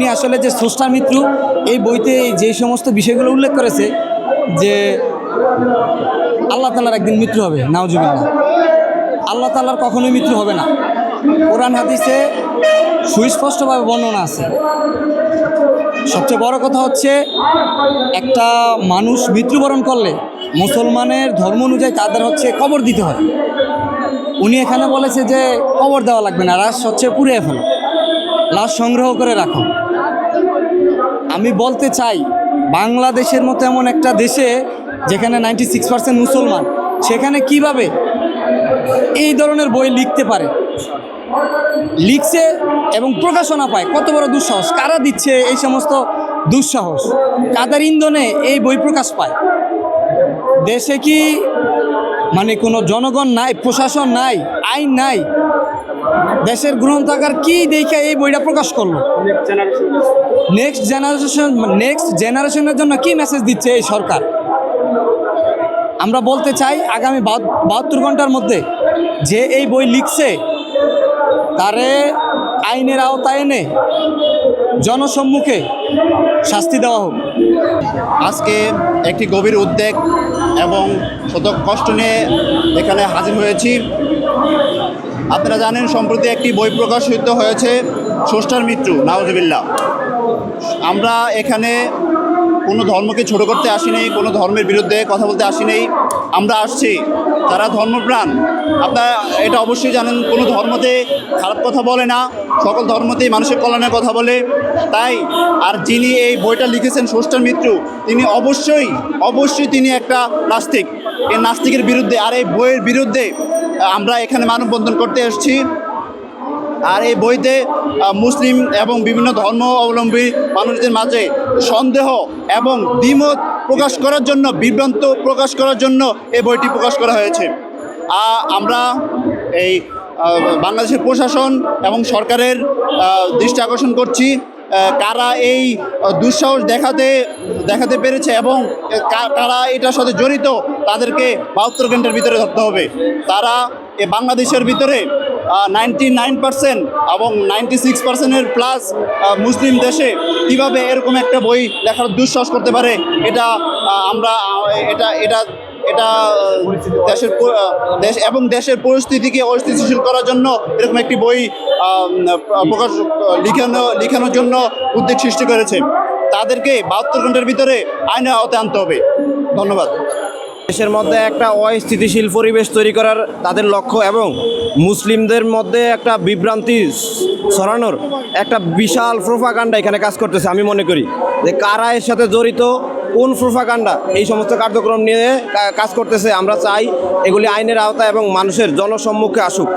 উনি আসলে যে স্রষ্টার মৃত্যু এই বইতে যে সমস্ত বিষয়গুলো উল্লেখ করেছে যে আল্লাহ তাআলার একদিন মৃত্যু হবে, নাউজুবিল্লাহ। আল্লাহ তাআলার কখনোই মৃত্যু হবে না। কোরআন হাদিসে সুস্পষ্টভাবে বর্ণনা আছে। সবচেয়ে বড় কথা হচ্ছে একটা মানুষ মৃত্যুবরণ করলে মুসলমানের ধর্ম অনুযায়ী তাদের হচ্ছে কবর দিতে হয়। উনি এখানে বলেছে যে কবর দেওয়া লাগবে না, লাশ হচ্ছে পুড়িয়ে ফেলো, লাশ সংগ্রহ করে রাখো। আমি বলতে চাই বাংলাদেশের মতো এমন একটা দেশে যেখানে 96% মুসলমান, সেখানে কিভাবে এই ধরনের বই লিখতে পারে, লিখছে এবং প্রকাশনা পায়, কত বড় দুঃসাহস! কারা দিচ্ছে এই সমস্ত দুঃসাহস? কাদের ইন্ধনে এই বই প্রকাশ পায়? দেশে কি মানে কোনো জনগণ নাই, প্রশাসন নাই, আইন নাই? দেশের গ্রন্থাগার কি দেখে এই বইটা প্রকাশ করলো? নেক্সট জেনারেশনের জন্য কি মেসেজ দিচ্ছে এই সরকার? আমরা বলতে চাই আগামী 72 ঘন্টার মধ্যে যে এই বই লিখছে তারে আইনের আওতায় এনে জনসম্মুখে শাস্তি দেওয়া হোক। আজকে একটি গভীর উদ্বেগ এবং শত কষ্ট নিয়ে এখানে হাজির হয়েছি। আপনারা জানেন সম্প্রতি একটি বই প্রকাশিত হয়েছে, স্রষ্টার মৃত্যু, নাউজুবিল্লাহ। আমরা এখানে কোনো ধর্মকে ছোট করতে আসিনি, কোনো ধর্মের বিরুদ্ধে কথা বলতে আসিনি। আমরা আসছি যারা ধর্মপ্রাণ। আপনারা এটা অবশ্যই জানেন, কোনো ধর্মতে খারাপ কথা বলে না, সকল ধর্মতেই মানুষের কল্যাণের কথা বলে। তাই আর যিনি এই বইটা লিখেছেন স্রষ্টার মৃত্যু, তিনি অবশ্যই তিনি একটা নাস্তিক। এই নাস্তিকের বিরুদ্ধে আর এই বইয়ের বিরুদ্ধে আমরা এখানে মানববন্ধন করতে এসেছি। আর এই বইতে মুসলিম এবং বিভিন্ন ধর্ম অবলম্বী মানুষদের মাঝে সন্দেহ এবং দ্বিমত প্রকাশ করার জন্য, বিভ্রান্ত প্রকাশ করার জন্য এই বইটি প্রকাশ করা হয়েছে। আমরা এই বাংলাদেশের প্রশাসন এবং সরকারের দৃষ্টি আকর্ষণ করছি, কারা এই দুঃসাহস দেখাতে পেরেছে এবং কারা এটার সাথে জড়িত তাদেরকে 72 ঘন্টার ভিতরে ধরতে হবে। তারা এ বাংলাদেশের ভিতরে 99% এবং 96%-এর প্লাস মুসলিম দেশে কীভাবে এরকম একটা বই লেখার দুঃসাহস করতে পারে, এটা আমরা এটা দেশ এবং দেশের পরিস্থিতিকে অস্থিতিশীল করার জন্য এরকম একটি বই লিখানোর জন্য উদ্যোগ সৃষ্টি করেছে। তাদেরকে 72 ঘন্টার ভিতরে আইনের আওতায় আনতে হবে। ধন্যবাদ। দেশের মধ্যে একটা অস্থিতিশীল পরিবেশ তৈরি করার তাদের লক্ষ্য এবং মুসলিমদের মধ্যে একটা বিভ্রান্তি ছড়ানোর একটা বিশাল প্রোপাগান্ডা এখানে কাজ করতেছে। আমি মনে করি যে কারা এর সাথে জড়িত, কোন প্রোপাগান্ডা এই সমস্ত কার্যক্রম নিয়ে কাজ করতেছে, আমরা চাই এগুলি আইনের আওতায় এবং মানুষের জনসম্মুখে আসুক।